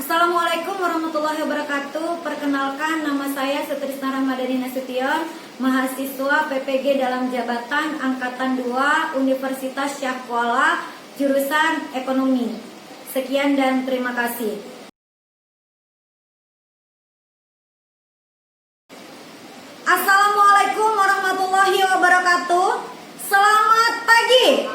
Assalamualaikum warahmatullahi wabarakatuh. Perkenalkan, nama saya Sutrisna Rahmadani Nasution, mahasiswa PPG dalam jabatan Angkatan 2 Universitas Syah Kuala, jurusan Ekonomi. Sekian dan terima kasih. Assalamualaikum warahmatullahi wabarakatuh. Selamat pagi.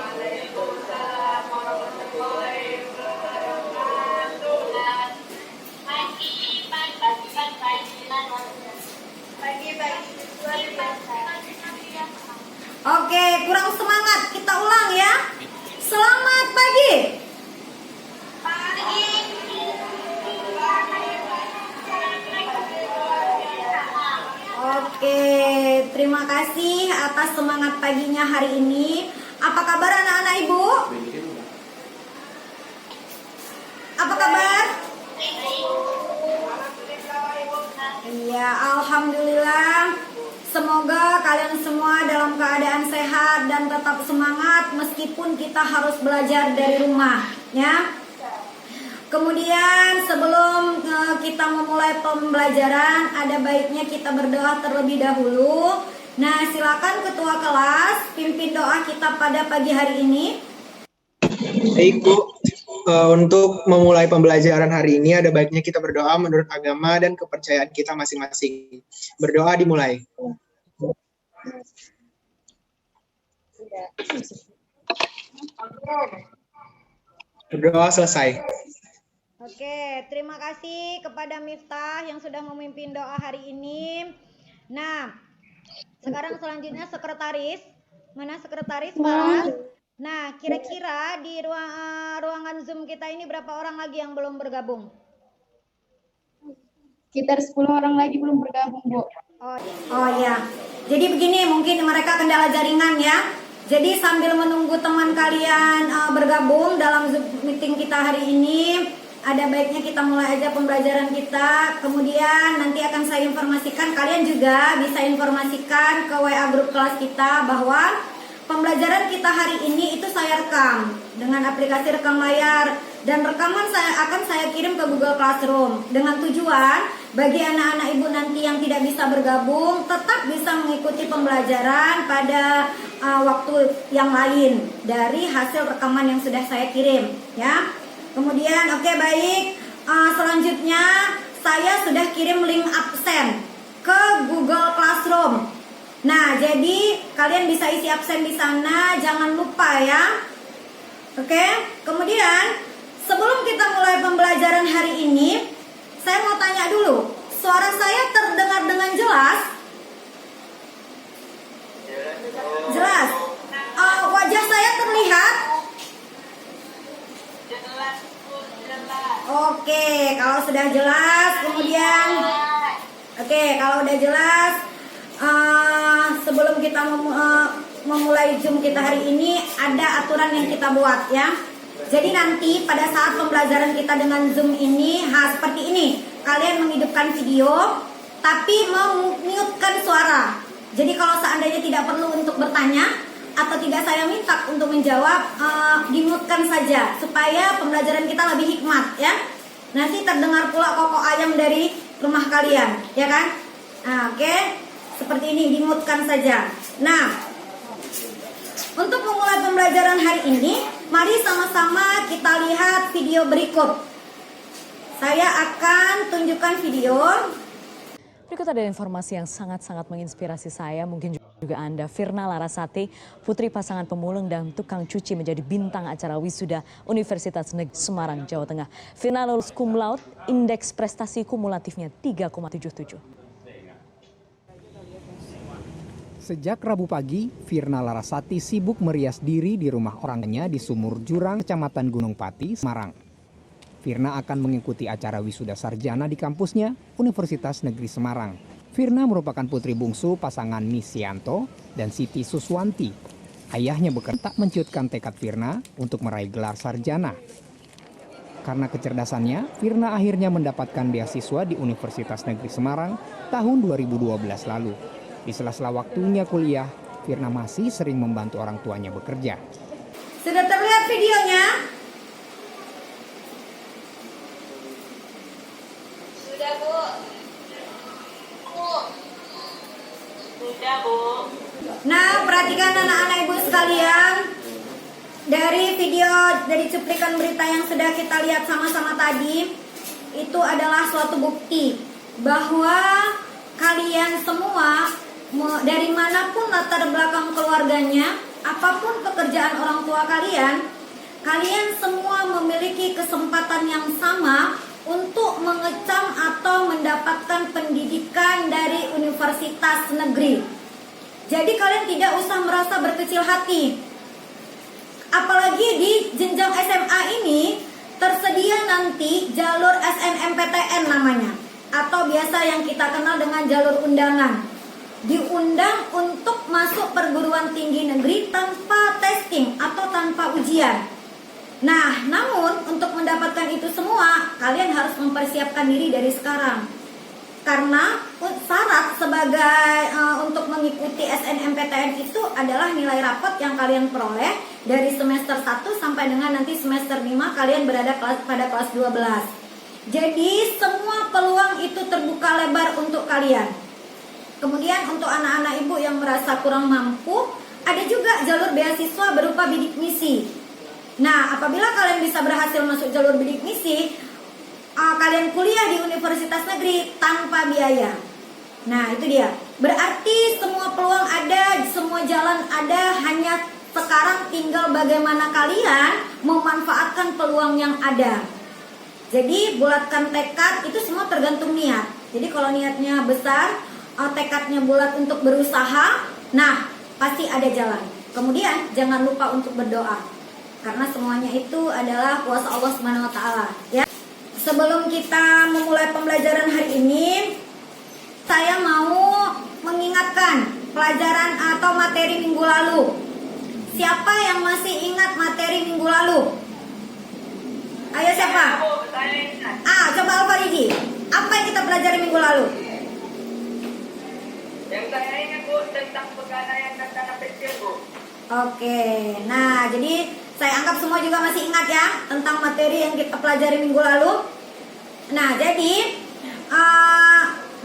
Oke, kurang semangat. Kita ulang ya. Selamat pagi. Oke, terima kasih atas semangat paginya hari ini. Apa kabar anak-anak ibu? Apa kabar? Iya, alhamdulillah. Semoga kalian semua dalam keadaan sehat dan tetap semangat meskipun kita harus belajar dari rumah, ya. Kemudian sebelum kita memulai pembelajaran, ada baiknya kita berdoa terlebih dahulu. Nah, silakan ketua kelas pimpin doa kita pada pagi hari ini. Baik Bu, untuk memulai pembelajaran hari ini ada baiknya kita berdoa menurut agama dan kepercayaan kita masing-masing. Berdoa dimulai. Berdoa selesai. Oke, terima kasih kepada Miftah yang sudah memimpin doa hari ini. Nah, sekarang selanjutnya sekretaris. Mana sekretaris, Pak? Nah, kira-kira di ruangan Zoom kita ini berapa orang lagi yang belum bergabung? Sekitar 10 orang lagi belum bergabung, Bu. Oh ya. Jadi begini, mungkin mereka kendala jaringan ya. Jadi sambil menunggu teman kalian bergabung dalam Zoom meeting kita hari ini, ada baiknya kita mulai aja pembelajaran kita. Kemudian nanti akan saya informasikan, kalian juga bisa informasikan ke WA grup kelas kita bahwa pembelajaran kita hari ini itu saya rekam dengan aplikasi rekam layar, dan rekaman akan saya kirim ke Google Classroom dengan tujuan bagi anak-anak ibu nanti yang tidak bisa bergabung tetap bisa mengikuti pembelajaran pada waktu yang lain dari hasil rekaman yang sudah saya kirim, ya. Kemudian oke, baik, selanjutnya saya sudah kirim link absen ke Google Classroom. Nah, jadi kalian bisa isi absen di sana, jangan lupa ya. Oke, kemudian sebelum kita mulai pembelajaran hari ini, saya mau tanya dulu, suara saya terdengar dengan jelas? Jelas. Wajah saya terlihat? Oke, kalau sudah jelas, kemudian kalau udah jelas, sebelum kita memulai Zoom kita hari ini, ada aturan yang kita buat ya. Jadi nanti pada saat pembelajaran kita dengan Zoom ini, seperti ini, kalian menghidupkan video, tapi memute-kan suara. Jadi kalau seandainya tidak perlu untuk bertanya atau tidak saya minta untuk menjawab, dimute-kan saja supaya pembelajaran kita lebih hikmat ya. Nanti terdengar pula kokok ayam dari rumah kalian, ya kan? Oke. Seperti ini, dimute-kan saja. Nah, untuk memulai pembelajaran hari ini, mari sama-sama kita lihat video berikut. Saya akan tunjukkan video. Berikut ada informasi yang sangat-sangat menginspirasi saya, mungkin juga Anda. Firna Larasati, putri pasangan pemulung dan tukang cuci, menjadi bintang acara wisuda Universitas Negeri Semarang, Jawa Tengah. Firna lulus cum laude, indeks prestasi kumulatifnya 3,77. Sejak Rabu pagi, Firna Larasati sibuk merias diri di rumah orangnya di Sumur Jurang, Kecamatan Gunung Pati, Semarang. Firna akan mengikuti acara wisuda sarjana di kampusnya, Universitas Negeri Semarang. Firna merupakan putri bungsu pasangan Nisianto dan Siti Suswanti. Ayahnya bekerja tak menciutkan tekad Firna untuk meraih gelar sarjana. Karena kecerdasannya, Firna akhirnya mendapatkan beasiswa di Universitas Negeri Semarang tahun 2012 lalu. Di sela-sela waktunya kuliah, Firna masih sering membantu orang tuanya bekerja. Sudah terlihat videonya? dari video, dari cuplikan berita yang sudah kita lihat sama-sama tadi, itu adalah suatu bukti bahwa kalian semua dari manapun latar belakang keluarganya, apapun pekerjaan orang tua kalian, kalian semua memiliki kesempatan yang sama untuk mengecam atau mendapatkan pendidikan dari universitas negeri. Jadi kalian tidak usah merasa berkecil hati. Apalagi di jenjang SMA ini tersedia nanti jalur SNMPTN namanya, atau biasa yang kita kenal dengan jalur undangan. Diundang untuk masuk perguruan tinggi negeri tanpa testing atau tanpa ujian. Nah, namun untuk mendapatkan itu semua, kalian harus mempersiapkan diri dari sekarang. Karena syarat sebagai untuk mengikuti SNMPTN itu adalah nilai rapot yang kalian peroleh dari semester 1 sampai dengan nanti semester 5 kalian berada pada kelas 12. Jadi semua peluang itu terbuka lebar untuk kalian. Kemudian untuk anak-anak ibu yang merasa kurang mampu, ada juga jalur beasiswa berupa bidik misi. Nah, apabila kalian bisa berhasil masuk jalur bidik misi, kalian kuliah di universitas negeri tanpa biaya. Nah, itu dia. Berarti semua peluang ada, semua jalan ada, hanya sekarang tinggal bagaimana kalian memanfaatkan peluang yang ada. Jadi, bulatkan tekad, itu semua tergantung niat. Jadi, kalau niatnya besar, tekadnya bulat untuk berusaha, nah, pasti ada jalan. Kemudian, jangan lupa untuk berdoa. Karena semuanya itu adalah kuasa Allah Subhanahu wa taala, ya. Sebelum kita memulai pembelajaran hari ini, saya mau mengingatkan pelajaran atau materi minggu lalu. Siapa yang masih ingat materi minggu lalu? Ayo siapa? Coba Al-Fariji. Apa yang kita pelajari minggu lalu? Yang saya ingat Bu, tentang pegadaian dan dana pensiun Bu. Oke, nah jadi saya anggap semua juga masih ingat ya tentang materi yang kita pelajari minggu lalu. Nah, jadi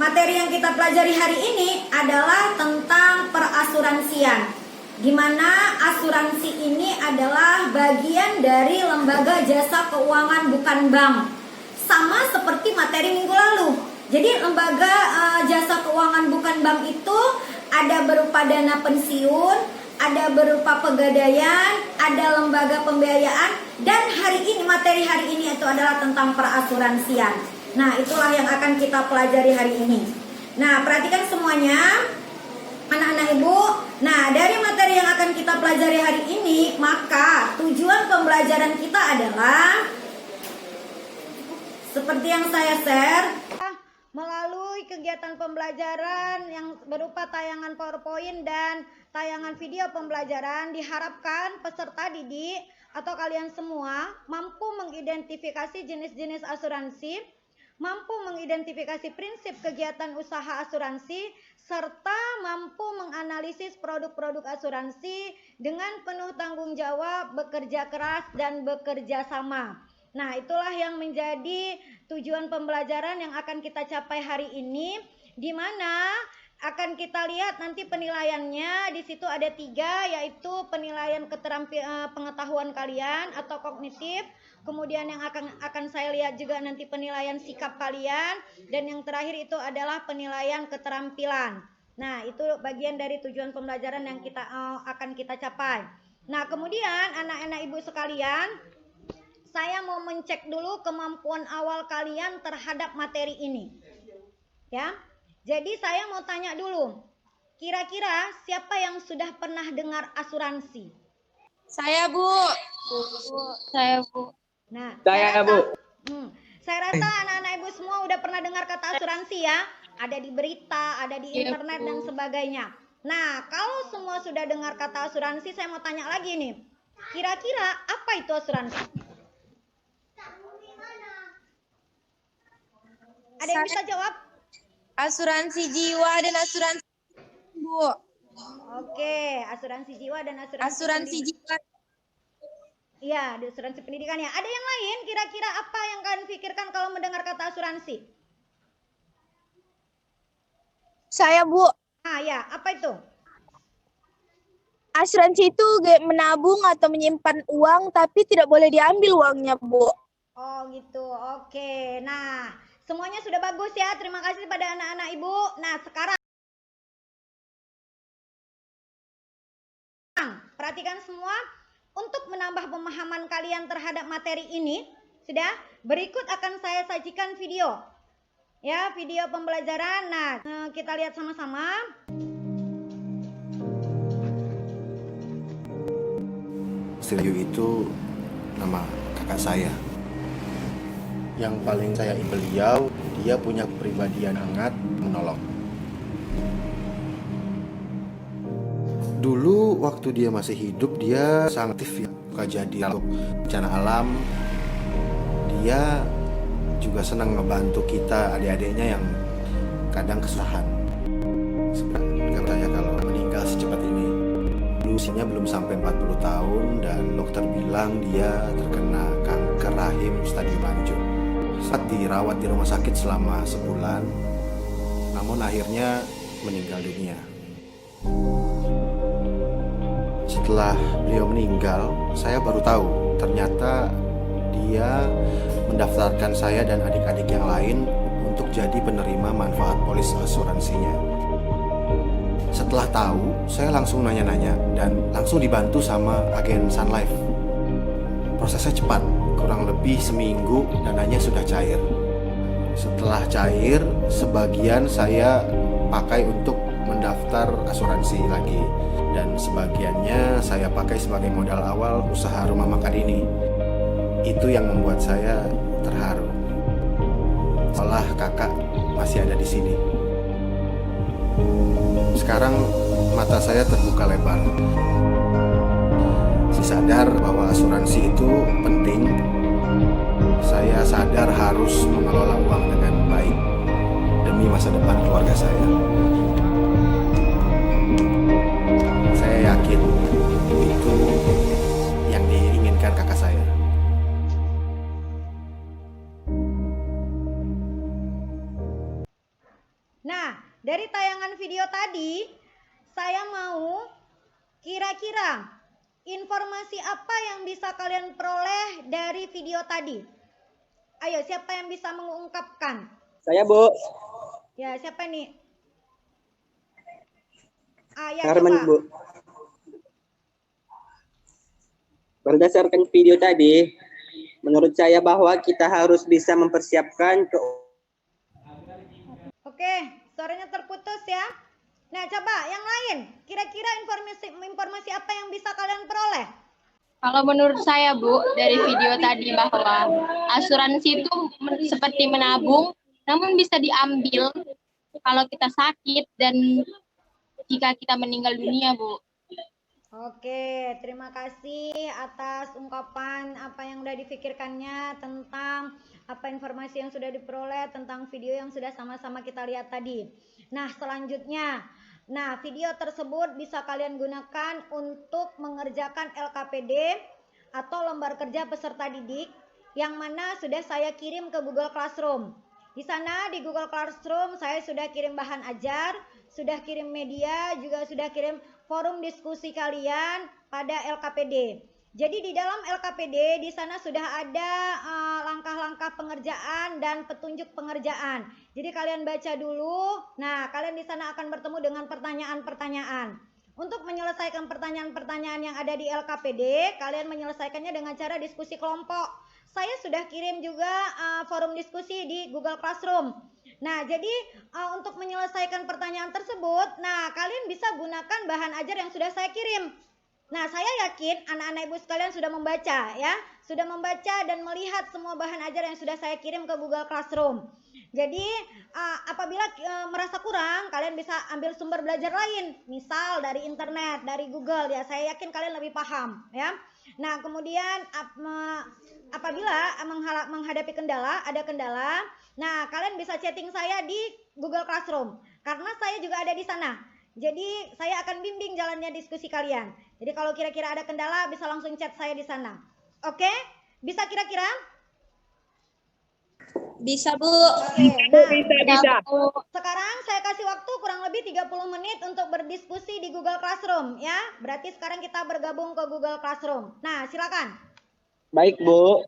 materi yang kita pelajari hari ini adalah tentang perasuransian, di mana asuransi ini adalah bagian dari lembaga jasa keuangan bukan bank, sama seperti materi minggu lalu. Jadi lembaga jasa keuangan bukan bank itu ada berupa dana pensiun, ada berupa pegadaian, ada lembaga pembiayaan, dan hari ini materi hari ini itu adalah tentang perasuransian. Nah, itulah yang akan kita pelajari hari ini. Nah, perhatikan semuanya, anak-anak ibu. Nah, dari materi yang akan kita pelajari hari ini, maka tujuan pembelajaran kita adalah seperti yang saya share, melalui kegiatan pembelajaran yang berupa tayangan PowerPoint dan tayangan video pembelajaran, diharapkan peserta didik atau kalian semua mampu mengidentifikasi jenis-jenis asuransi, mampu mengidentifikasi prinsip kegiatan usaha asuransi, serta mampu menganalisis produk-produk asuransi dengan penuh tanggung jawab, bekerja keras, dan bekerja sama. Nah, itulah yang menjadi tujuan pembelajaran yang akan kita capai hari ini, di mana akan kita lihat nanti penilaiannya. Di situ ada 3, yaitu penilaian pengetahuan kalian atau kognitif. Kemudian yang akan saya lihat juga nanti penilaian sikap kalian, dan yang terakhir itu adalah penilaian keterampilan. Nah, itu bagian dari tujuan pembelajaran yang akan kita capai. Nah, kemudian anak-anak ibu sekalian, saya mau mencek dulu kemampuan awal kalian terhadap materi ini. Ya. Jadi saya mau tanya dulu. Kira-kira siapa yang sudah pernah dengar asuransi? Saya, Bu. Saya, Bu. Nah, Saya Bu. Saya rasa anak-anak ibu semua udah pernah dengar kata asuransi ya. Ada di berita, ada di internet dan sebagainya. Nah, kalau semua sudah dengar kata asuransi, saya mau tanya lagi nih. Kira-kira apa itu asuransi? Ada yang bisa jawab? Asuransi jiwa dan asuransi, Bu. Oke, asuransi jiwa dan Asuransi jiwa. Iya, di asuransi pendidikan ya. Ada yang lain kira-kira apa yang kalian pikirkan kalau mendengar kata asuransi? Saya, Bu. Ah ya, apa itu? asuransi itu kayak menabung atau menyimpan uang tapi tidak boleh diambil uangnya, Bu. Oh gitu, oke. Nah, semuanya sudah bagus ya. Terima kasih pada anak-anak ibu. Nah, sekarang perhatikan semua untuk menambah pemahaman kalian terhadap materi ini. Sudah? Berikut akan saya sajikan video. Ya, video pembelajaran. Nah, kita lihat sama-sama. Silvio itu nama kakak saya. Yang paling saya ingin beliau, dia punya kepribadian hangat, menolong. Dulu waktu dia masih hidup, dia sangat aktif ya, kejadian bencana alam. Dia juga senang ngebantu kita adik-adiknya yang kadang kesusahan. Sebenarnya saya kalau meninggal secepat ini, usianya belum sampai 40 tahun dan dokter bilang dia terkena kanker rahim stadium lanjut. Saat dirawat di rumah sakit selama sebulan, namun akhirnya meninggal dunia. Setelah beliau meninggal, saya baru tahu ternyata dia mendaftarkan saya dan adik-adik yang lain untuk jadi penerima manfaat polis asuransinya. Setelah tahu, saya langsung nanya-nanya dan langsung dibantu sama agen Sun Life. Prosesnya cepat, kurang lebih seminggu dananya sudah cair. Setelah cair, sebagian saya pakai untuk mendaftar asuransi lagi. Dan sebagiannya saya pakai sebagai modal awal usaha rumah makan ini. Itu yang membuat saya terharu. Seolah kakak masih ada di sini. Sekarang mata saya terbuka lebar. Saya sadar bahwa asuransi itu penting. Saya sadar harus mengelola uang dengan baik demi masa depan keluarga saya. Saya yakin itu yang diinginkan kakak saya. Nah, dari tayangan video tadi, saya mau kira-kira informasi apa yang bisa kalian peroleh dari video tadi? Ayo, siapa yang bisa mengungkapkan? Saya, Bu. Ya, siapa nih? Ya, Karmen, coba. Bu. Berdasarkan video tadi, menurut saya bahwa kita harus bisa mempersiapkan Oke, suaranya terputus ya. Nah, coba yang lain. Kira-kira informasi apa yang bisa kalian peroleh? Kalau menurut saya, Bu, dari video tadi bahwa asuransi itu seperti menabung, namun bisa diambil kalau kita sakit dan jika kita meninggal dunia, Bu. Oke, terima kasih atas ungkapan apa yang sudah dipikirkannya tentang apa informasi yang sudah diperoleh tentang video yang sudah sama-sama kita lihat tadi. Nah, selanjutnya, video tersebut bisa kalian gunakan untuk mengerjakan LKPD atau lembar kerja peserta didik yang mana sudah saya kirim ke Google Classroom. Di sana di Google Classroom saya sudah kirim bahan ajar, sudah kirim media, juga sudah kirim forum diskusi kalian pada LKPD. Jadi di dalam LKPD di sana sudah ada langkah-langkah pengerjaan dan petunjuk pengerjaan. Jadi kalian baca dulu. Nah, kalian di sana akan bertemu dengan pertanyaan-pertanyaan. Untuk menyelesaikan pertanyaan-pertanyaan yang ada di LKPD, kalian menyelesaikannya dengan cara diskusi kelompok. Saya sudah kirim juga forum diskusi di Google Classroom. Nah, jadi untuk menyelesaikan pertanyaan tersebut, kalian bisa gunakan bahan ajar yang sudah saya kirim. Nah, saya yakin anak-anak ibu sekalian sudah membaca ya, sudah membaca dan melihat semua bahan ajar yang sudah saya kirim ke Google Classroom. Jadi, apabila merasa kurang, kalian bisa ambil sumber belajar lain, misal dari internet, dari Google ya. Saya yakin kalian lebih paham ya. Nah, kemudian apabila menghadapi ada kendala, kalian bisa chatting saya di Google Classroom karena saya juga ada di sana. Jadi saya akan bimbing jalannya diskusi kalian. Jadi kalau kira-kira ada kendala bisa langsung chat saya di sana. Oke? Bisa kira-kira? Bisa, Bu. Oke, nah Bisa. sekarang saya kasih waktu kurang lebih 30 menit untuk berdiskusi di Google Classroom ya. Berarti sekarang kita bergabung ke Google Classroom. Nah, silakan. Baik, Bu.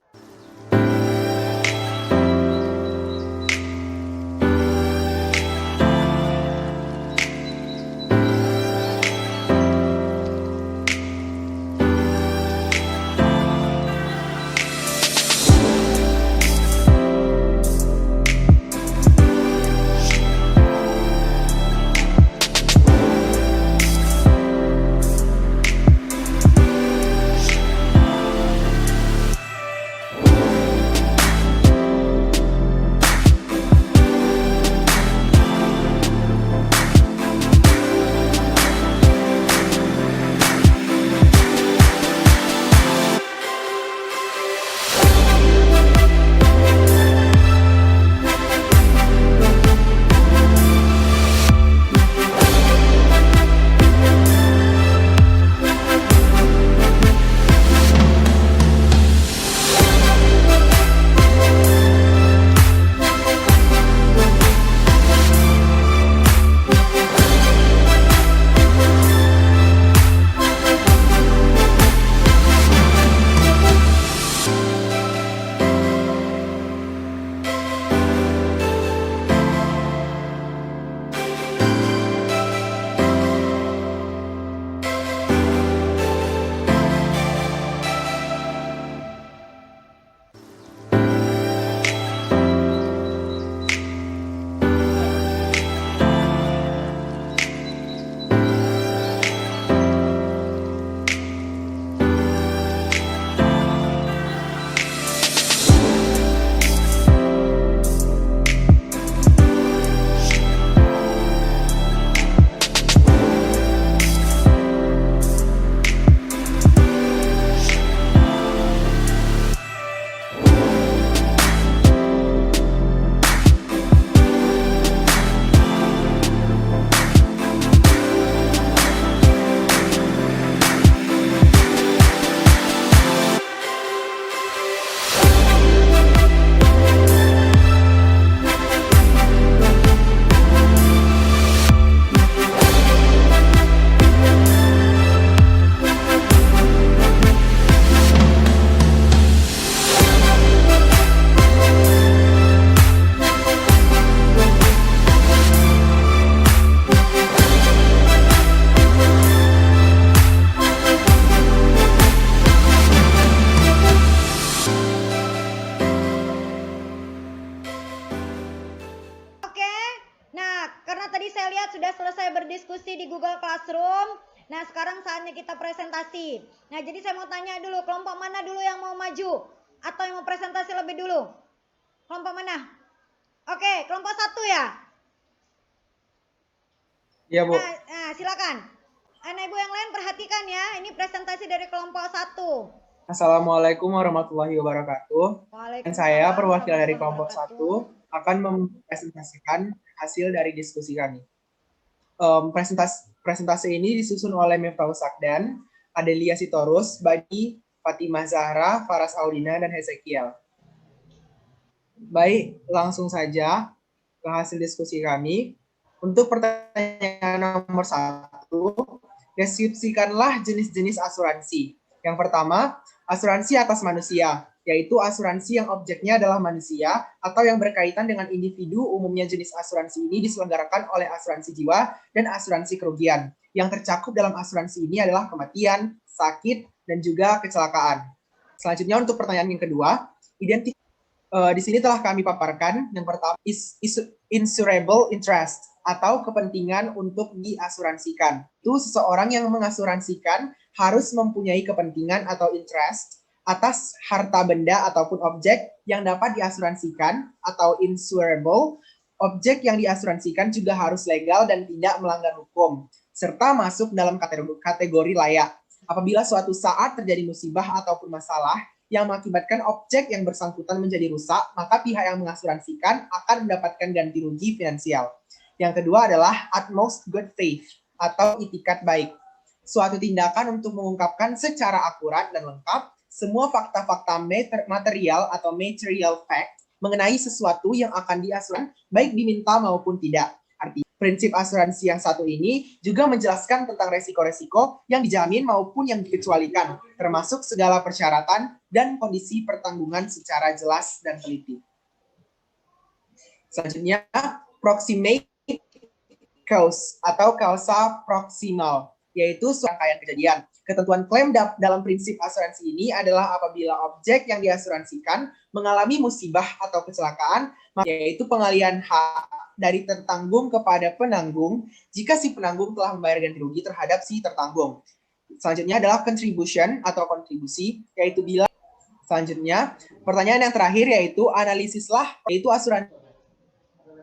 berdiskusi di Google Classroom. Nah, sekarang saatnya kita presentasi. Nah, jadi saya mau tanya dulu, kelompok mana dulu yang mau maju? Atau yang mau presentasi lebih dulu? Kelompok mana? Oke, kelompok 1 ya? Iya, Bu. Nah, silakan. Anak ibu yang lain perhatikan ya, ini presentasi dari kelompok 1. Assalamualaikum warahmatullahi wabarakatuh. Dan saya, perwakilan dari kelompok 1, akan mempresentasikan hasil dari diskusi kami. Presentasi ini disusun oleh Miftahul Sakdan, Adelia Sitorus, Bani, Fatimah Zahra, Faras Audina, dan Hezekiel. Baik, langsung saja ke hasil diskusi kami. Untuk pertanyaan nomor 1, deskripsikanlah jenis-jenis asuransi. Yang pertama, asuransi atas manusia, yaitu asuransi yang objeknya adalah manusia atau yang berkaitan dengan individu. Umumnya jenis asuransi ini diselenggarakan oleh asuransi jiwa dan asuransi kerugian. Yang tercakup dalam asuransi ini adalah kematian, sakit, dan juga kecelakaan. Selanjutnya untuk pertanyaan yang kedua, di sini telah kami paparkan. Yang pertama, insurable interest atau kepentingan untuk diasuransikan. Itu seseorang yang mengasuransikan harus mempunyai kepentingan atau interest atas harta benda ataupun objek yang dapat diasuransikan atau insurable. Objek yang diasuransikan juga harus legal dan tidak melanggar hukum, serta masuk dalam kategori layak. Apabila suatu saat terjadi musibah ataupun masalah yang mengakibatkan objek yang bersangkutan menjadi rusak, maka pihak yang mengasuransikan akan mendapatkan ganti rugi finansial. Yang kedua adalah utmost good faith atau itikat baik. Suatu tindakan untuk mengungkapkan secara akurat dan lengkap semua fakta-fakta material atau material fact mengenai sesuatu yang akan diasuransikan, baik diminta maupun tidak. Artinya, prinsip asuransi yang satu ini juga menjelaskan tentang resiko-resiko yang dijamin maupun yang dikecualikan, termasuk segala persyaratan dan kondisi pertanggungan secara jelas dan teliti. Selanjutnya, proximate cause atau kausa proksimal, yaitu rangkaian kejadian. Ketentuan klaim dalam prinsip asuransi ini adalah apabila objek yang diasuransikan mengalami musibah atau kecelakaan, yaitu pengalihan hak dari tertanggung kepada penanggung jika si penanggung telah membayar ganti rugi terhadap si tertanggung. Selanjutnya adalah contribution atau kontribusi, yaitu bila. Selanjutnya, pertanyaan yang terakhir yaitu analisislah, yaitu asuransi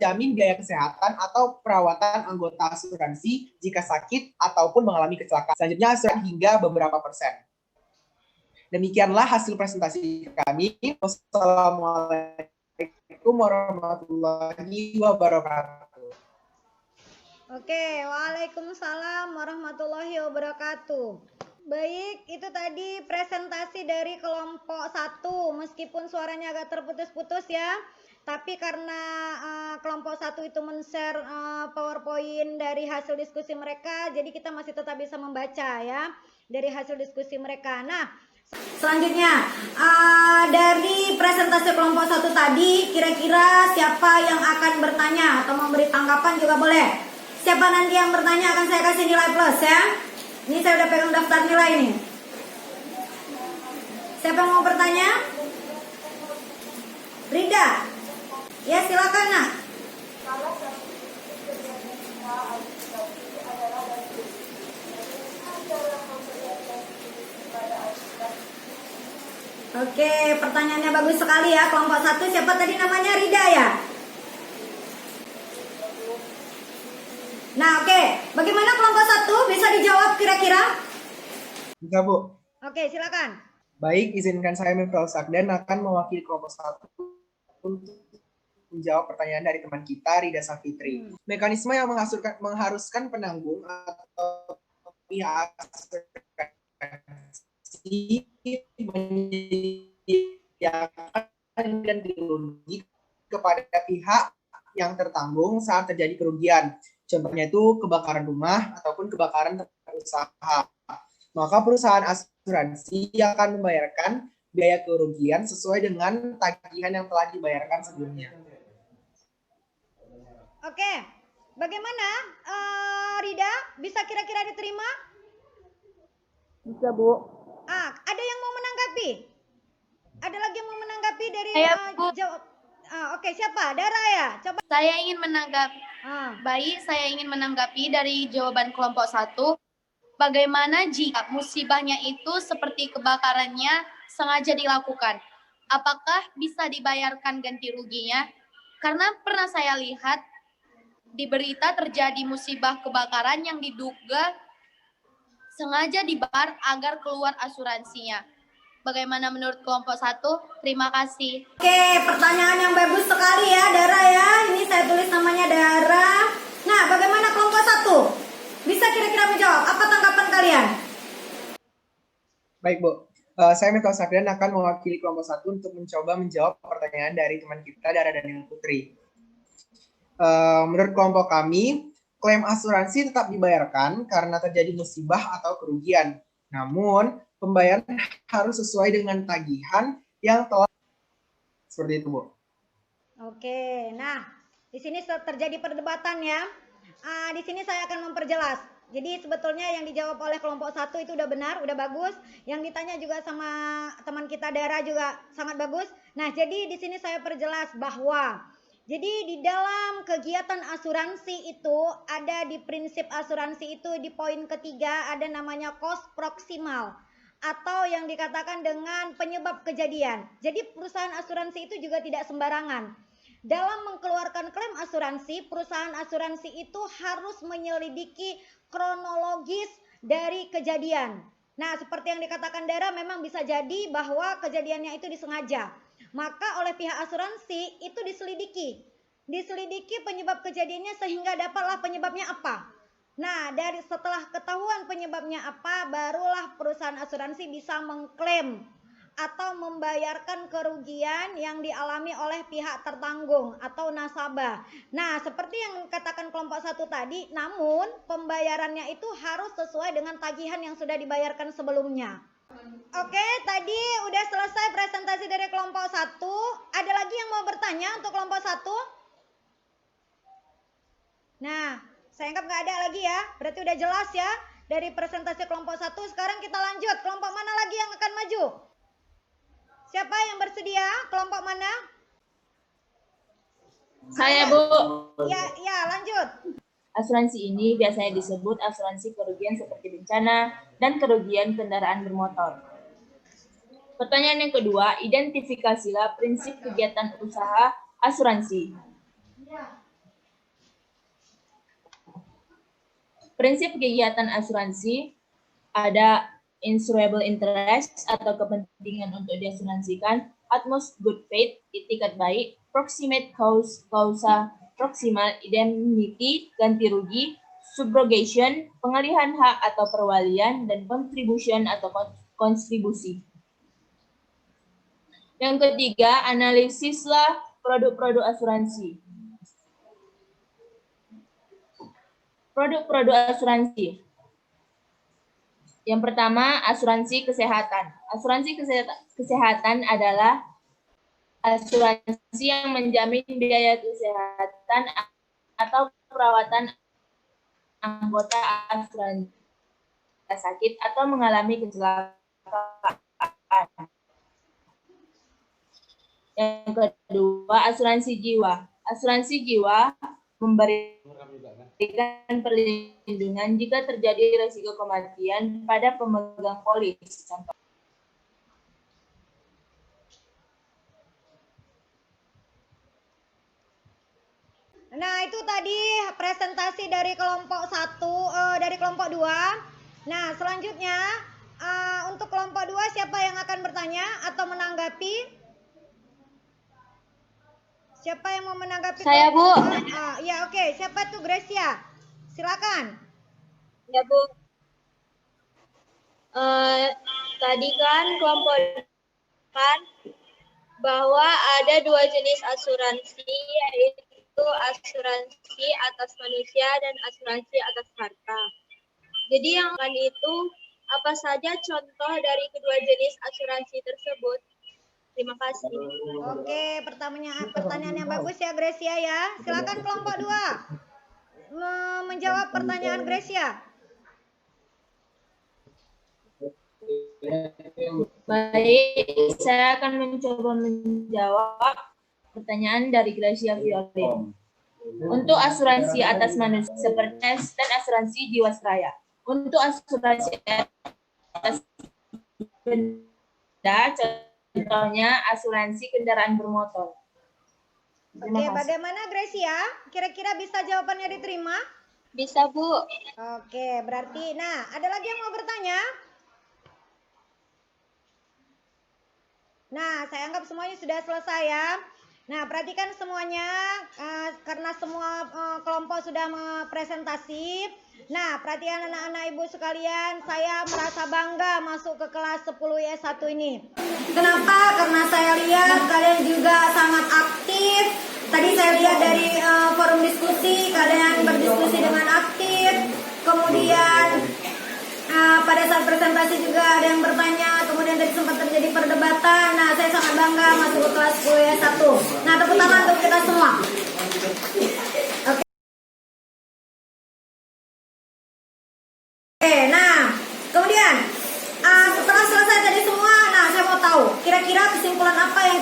jamin biaya kesehatan atau perawatan anggota asuransi jika sakit ataupun mengalami kecelakaan. Selanjutnya asuransi hingga beberapa persen. Demikianlah hasil presentasi kami. Wassalamualaikum warahmatullahi wabarakatuh. Oke, waalaikumsalam warahmatullahi wabarakatuh. Baik, itu tadi presentasi dari kelompok 1. Meskipun suaranya agak terputus-putus ya, tapi karena kelompok 1 itu men-share PowerPoint dari hasil diskusi mereka, jadi kita masih tetap bisa membaca ya dari hasil diskusi mereka. Nah, selanjutnya dari presentasi kelompok 1 tadi, kira-kira siapa yang akan bertanya atau memberi tanggapan juga boleh. Siapa nanti yang bertanya akan saya kasih nilai plus ya. Ini saya udah pegang daftar nilai nih. Siapa yang mau bertanya? Rida. Ya silakan nak. Oke, pertanyaannya bagus sekali ya. Kelompok 1 siapa tadi namanya? Rida ya? Nah oke, bagaimana kelompok 1 bisa dijawab kira-kira? Bisa Bu. Oke silakan. Baik, izinkan saya Miftahul Sakdan akan mewakili kelompok 1 untuk menjawab pertanyaan dari teman kita Rida Safitri. Mekanisme yang mengharuskan penanggung atau pihak asuransi menyediakan ganti rugi kepada pihak yang tertanggung saat terjadi kerugian. Contohnya itu kebakaran rumah ataupun kebakaran tempat usaha. Maka perusahaan asuransi akan membayarkan biaya kerugian sesuai dengan tagihan yang telah dibayarkan sebelumnya. Oke, bagaimana Rida? Bisa kira-kira diterima? Bisa, Bu. Ada yang mau menanggapi? Ada lagi yang mau menanggapi dari jawab? Oke, siapa? Dara ya? Coba. Saya ingin menanggapi dari jawaban kelompok 1. Bagaimana jika musibahnya itu seperti kebakarannya sengaja dilakukan? Apakah bisa dibayarkan ganti ruginya? Karena pernah saya lihat di berita terjadi musibah kebakaran yang diduga sengaja dibayar agar keluar asuransinya. Bagaimana menurut kelompok 1? Terima kasih. Oke, pertanyaan yang bagus sekali ya Dara ya. Ini saya tulis namanya Dara. Nah, bagaimana kelompok 1? Bisa kira-kira menjawab? Apa tanggapan kalian? Baik Bu, saya Miftahul Sakdan akan mewakili kelompok 1 untuk mencoba menjawab pertanyaan dari teman kita Dara Daniel Putri. Menurut kelompok kami, klaim asuransi tetap dibayarkan karena terjadi musibah atau kerugian. Namun, pembayaran harus sesuai dengan tagihan yang telah seperti itu, Bu. Oke, nah di sini terjadi perdebatan ya. Di sini saya akan memperjelas. Jadi sebetulnya yang dijawab oleh kelompok 1 itu udah benar, udah bagus. Yang ditanya juga sama teman kita Dara juga sangat bagus. Nah, jadi di sini saya perjelas bahwa jadi di dalam kegiatan asuransi itu ada di prinsip asuransi itu di poin ketiga ada namanya cost proksimal atau yang dikatakan dengan penyebab kejadian. Jadi perusahaan asuransi itu juga tidak sembarangan. Dalam mengeluarkan klaim asuransi, perusahaan asuransi itu harus menyelidiki kronologis dari kejadian. Nah, seperti yang dikatakan Dara, memang bisa jadi bahwa kejadiannya itu disengaja. Maka oleh pihak asuransi itu diselidiki penyebab kejadiannya sehingga dapatlah penyebabnya apa. Nah, dari setelah ketahuan penyebabnya apa, barulah perusahaan asuransi bisa mengklaim atau membayarkan kerugian yang dialami oleh pihak tertanggung atau nasabah. Nah, seperti yang katakan kelompok 1 tadi, namun pembayarannya itu harus sesuai dengan tagihan yang sudah dibayarkan sebelumnya. Oke, tadi udah selesai presentasi dari kelompok 1. Ada lagi yang mau bertanya untuk kelompok 1? Nah, saya anggap nggak ada lagi ya. Berarti udah jelas ya dari presentasi kelompok 1. Sekarang kita lanjut. Kelompok mana lagi yang akan maju? Siapa yang bersedia? Kelompok mana? Saya, Bu. Ya, lanjut. Asuransi ini biasanya disebut asuransi kerugian seperti bencana dan kerugian kendaraan bermotor. Pertanyaan yang kedua, identifikasilah prinsip kegiatan usaha asuransi. Prinsip kegiatan asuransi ada insurable interest atau kepentingan untuk diasuransikan, utmost good faith, itikat baik, proximate causa proximal, indemnity, ganti rugi, subrogation, pengalihan hak atau perwalian, dan contribution atau kontribusi. Yang ketiga, analisislah produk-produk asuransi. Produk-produk asuransi. Yang pertama, asuransi kesehatan. Asuransi kesehatan adalah asuransi yang menjamin biaya kesehatan atau perawatan anggota asuransi sakit atau mengalami kecelakaan. Yang kedua, asuransi jiwa. Asuransi jiwa memberikan perlindungan jika terjadi risiko kematian pada pemegang polis. Nah, itu tadi presentasi dari kelompok 1, dari kelompok 2. Nah, selanjutnya untuk kelompok 2 siapa yang akan bertanya atau menanggapi? Siapa yang mau menanggapi? Saya, Bu. Ya, oke. Siapa tuh, Gracia? Silakan. Ya, Bu. Tadi kan kelompok kan bahwa ada 2 jenis asuransi, yaitu asuransi atas manusia dan asuransi atas harta. Jadi yang akan itu apa saja contoh dari kedua jenis asuransi tersebut? Terima kasih. Oke, pertanyaan yang bagus ya, Gracia ya. Silakan kelompok 2 menjawab pertanyaan Gracia. Baik, saya akan mencoba menjawab pertanyaan dari Gracia Violet. Untuk asuransi atas manusia seperti dan asuransi jiwasraya. Untuk asuransi atas benda, contohnya asuransi kendaraan bermotor. Oke, bagaimana Gracia? Kira-kira bisa jawabannya diterima? Bisa, Bu. Oke, berarti, nah, ada lagi yang mau bertanya? Nah, saya anggap semuanya sudah selesai ya. Nah, perhatikan semuanya, karena semua kelompok sudah presentasi. Nah, perhatian anak-anak ibu sekalian, saya merasa bangga masuk ke kelas 10 Y1 ini. Kenapa? Karena saya lihat kalian juga sangat aktif. Tadi saya lihat dari forum diskusi, kalian berdiskusi dengan aktif. Kemudian pada saat presentasi juga ada yang bertanya, kemudian tadi sempat terjadi perdebatan. Nah, saya sangat bangga masuk ke kelas 10 Y1. Nah, tepuk tangan untuk kita semua. Oke, nah, kemudian setelah selesai tadi semua, nah saya mau tahu kira-kira kesimpulan apa yang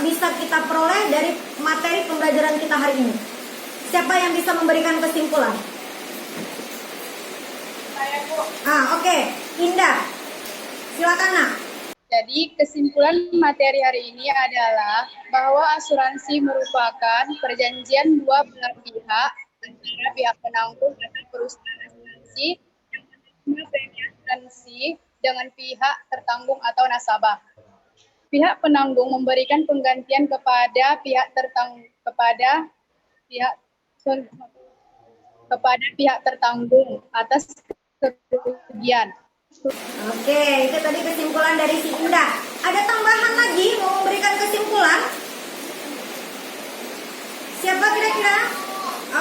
bisa kita peroleh dari materi pembelajaran kita hari ini. Siapa yang bisa memberikan kesimpulan? Oke. Indah, silakan nak. Jadi kesimpulan materi hari ini adalah bahwa asuransi merupakan perjanjian dua belah pihak antara pihak penanggung dan perusahaan asuransi yang premi asuransi dengan pihak tertanggung atau nasabah. Pihak penanggung memberikan penggantian kepada pihak tertanggung atas kerugian Oke, itu tadi kesimpulan dari si Indah. Ada tambahan lagi mau memberikan kesimpulan? Siapa kira-kira?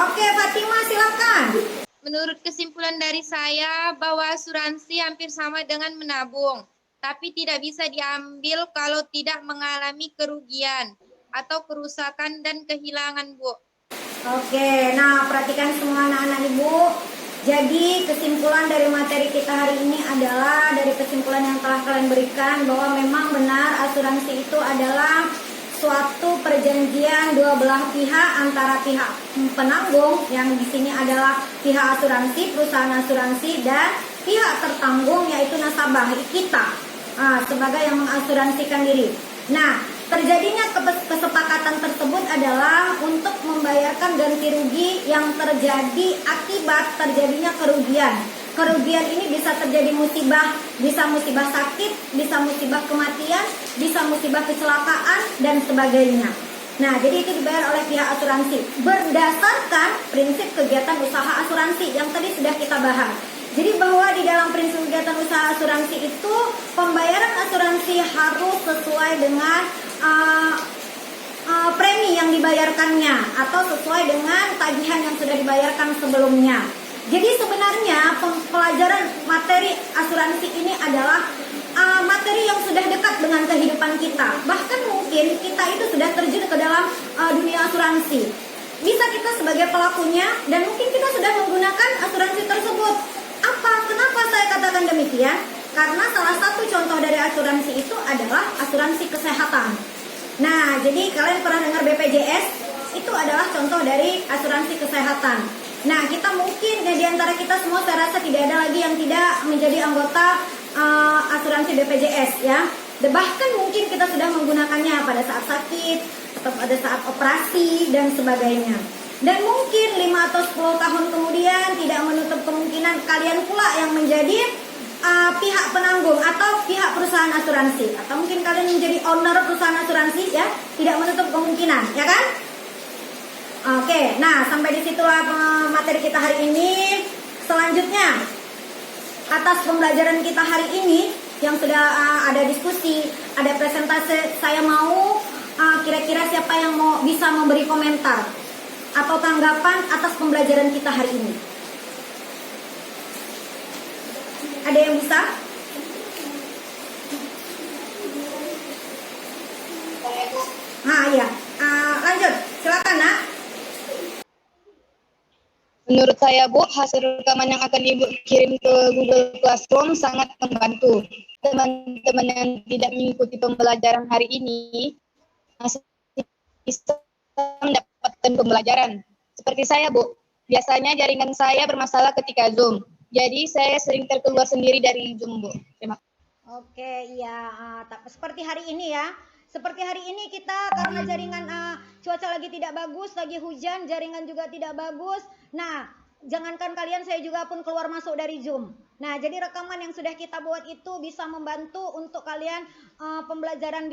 Oke, Fatimah silakan. Menurut kesimpulan dari saya bahwa asuransi hampir sama dengan menabung, tapi tidak bisa diambil kalau tidak mengalami kerugian atau kerusakan dan kehilangan, Bu. Oke, nah perhatikan semua anak-anak Ibu. Jadi kesimpulan dari materi kita hari ini adalah dari kesimpulan yang telah kalian berikan bahwa memang benar asuransi itu adalah suatu perjanjian dua belah pihak antara pihak penanggung yang di sini adalah pihak asuransi, perusahaan asuransi, dan pihak tertanggung yaitu nasabah kita sebagai yang mengasuransikan diri. Nah, terjadinya kesepakatan tersebut adalah untuk membayarkan ganti rugi yang terjadi akibat terjadinya kerugian. Kerugian ini bisa terjadi musibah, bisa musibah sakit, bisa musibah kematian, bisa musibah kecelakaan, dan sebagainya. Nah, jadi itu dibayar oleh pihak asuransi berdasarkan prinsip kegiatan usaha asuransi yang tadi sudah kita bahas. Jadi bahwa di dalam prinsip kegiatan usaha asuransi itu pembayaran asuransi harus sesuai dengan premi yang dibayarkannya atau sesuai dengan tagihan yang sudah dibayarkan sebelumnya. Jadi sebenarnya pelajaran materi asuransi ini adalah materi yang sudah dekat dengan kehidupan kita. Bahkan mungkin kita itu sudah terjun ke dalam dunia asuransi. Bisa kita sebagai pelakunya dan mungkin kita sudah menggunakan asuransi tersebut. Kenapa saya katakan demikian? Karena salah satu contoh dari asuransi itu adalah asuransi kesehatan. Nah, jadi kalian pernah dengar BPJS? Itu adalah contoh dari asuransi kesehatan. Nah, kita mungkin di antara kita semua saya rasa tidak ada lagi yang tidak menjadi anggota asuransi BPJS ya. Bahkan mungkin kita sudah menggunakannya pada saat sakit atau pada saat operasi dan sebagainya. Dan mungkin 5 atau 10 tahun kemudian tidak menutup kemungkinan kalian pula yang menjadi pihak penanggung atau pihak perusahaan asuransi. Atau mungkin kalian menjadi owner perusahaan asuransi ya. Tidak menutup kemungkinan, ya kan? Oke, nah sampai disitulah materi kita hari ini. Selanjutnya, atas pembelajaran kita hari ini yang sudah ada diskusi, ada presentasi, saya mau kira-kira siapa yang mau bisa memberi komentar atau tanggapan atas pembelajaran kita hari ini. Ada yang bisa? Iya. Lanjut, silakan nak. Menurut saya, Bu, hasil rekaman yang akan Ibu kirim ke Google Classroom sangat membantu teman-teman yang tidak mengikuti pembelajaran hari ini masih bisa mendapatkan pembelajaran. Seperti saya, Bu, biasanya jaringan saya bermasalah ketika Zoom. Jadi saya sering terkeluar sendiri dari Zoom, Bu. Terima kasih. Oke, iya. Seperti hari ini ya. Seperti hari ini kita karena jaringan cuaca lagi tidak bagus, lagi hujan, jaringan juga tidak bagus. Nah, jangankan kalian, saya juga pun keluar masuk dari Zoom. Nah, jadi rekaman yang sudah kita buat itu bisa membantu untuk kalian pembelajaran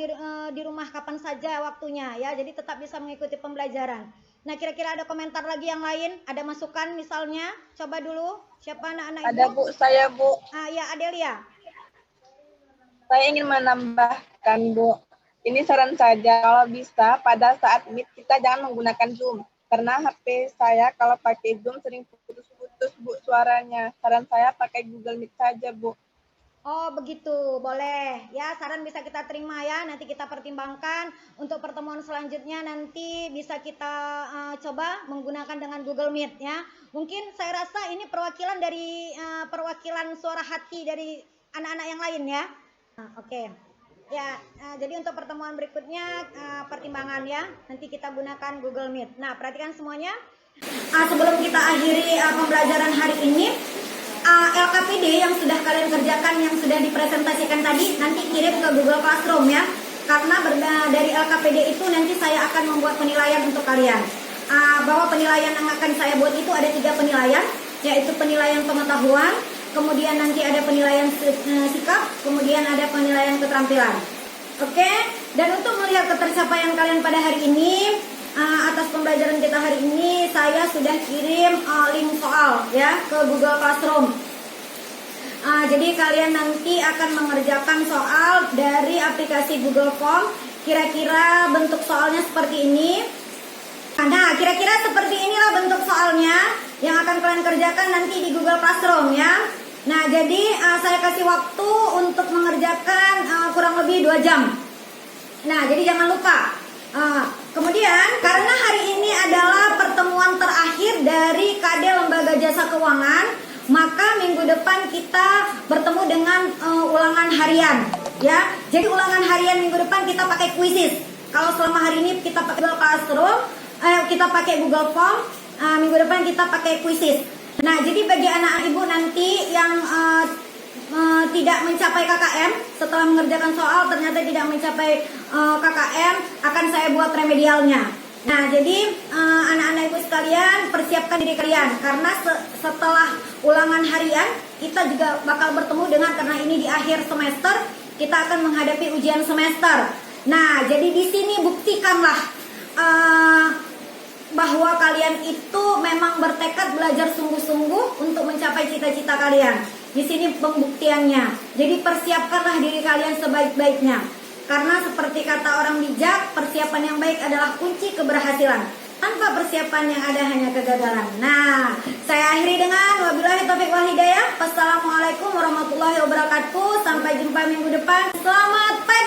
di rumah kapan saja waktunya ya. Jadi tetap bisa mengikuti pembelajaran. Nah, kira-kira ada komentar lagi yang lain? Ada masukan misalnya? Coba dulu. Siapa anak-anak Ibu? Ada, Bu, saya, Bu. Ya, Adelia. Saya ingin menambahkan, Bu. Ini saran saja, kalau bisa pada saat Meet kita jangan menggunakan Zoom. Karena HP saya kalau pakai Zoom sering putus-putus, Bu, suaranya. Saran saya pakai Google Meet saja, Bu. Oh begitu, boleh. Ya, saran bisa kita terima ya. Nanti kita pertimbangkan untuk pertemuan selanjutnya. Nanti bisa kita coba menggunakan dengan Google Meet ya. Mungkin saya rasa ini perwakilan dari perwakilan suara hati dari anak-anak yang lain ya. Oke. Ya, jadi untuk pertemuan berikutnya pertimbangan ya. Nanti kita gunakan Google Meet. Nah, perhatikan semuanya. Sebelum kita akhiri pembelajaran hari ini, LKPD yang sudah kalian kerjakan, yang sudah dipresentasikan tadi, nanti kirim ke Google Classroom ya. Karena dari LKPD itu nanti saya akan membuat penilaian untuk kalian. Bahwa penilaian yang akan saya buat itu ada 3 penilaian, yaitu penilaian pengetahuan, kemudian nanti ada penilaian sikap, kemudian ada penilaian keterampilan. Oke, dan untuk melihat ketercapaian kalian pada hari ini, atas pembelajaran kita hari ini, saya sudah kirim link soal ya ke Google Classroom. Jadi kalian nanti akan mengerjakan soal dari aplikasi Google Form. Kira-kira bentuk soalnya seperti ini. Nah, kira-kira seperti inilah bentuk soalnya yang akan kalian kerjakan nanti di Google Classroom ya. Nah, jadi saya kasih waktu untuk mengerjakan kurang lebih 2 jam. Nah, jadi jangan lupa. Kemudian, karena hari ini adalah pertemuan terakhir dari KD Lembaga Jasa Keuangan, maka minggu depan kita bertemu dengan ulangan harian. Ya, jadi ulangan harian minggu depan kita pakai quizzes. Kalau selama hari ini kita pakai Google Classroom, kita pakai Google Form, minggu depan kita pakai quizzes. Nah, jadi bagi anak ibu nanti yang tidak mencapai KKM setelah mengerjakan soal ternyata tidak mencapai KKM, akan saya buat remedialnya. Nah, jadi anak-anak ibu sekalian persiapkan diri kalian karena setelah ulangan harian kita juga bakal bertemu dengan, karena ini di akhir semester kita akan menghadapi ujian semester. Nah, jadi di sini buktikanlah bahwa kalian itu memang bertekad belajar sungguh-sungguh untuk mencapai cita-cita kalian. Di sini pembuktiannya. Jadi persiapkanlah diri kalian sebaik-baiknya. Karena seperti kata orang bijak, persiapan yang baik adalah kunci keberhasilan. Tanpa persiapan yang ada hanya kegagalan. Nah, saya akhiri dengan wabillahi taufiq wal hidayah. Wassalamualaikum warahmatullahi wabarakatuh. Sampai jumpa minggu depan. Selamat pagi.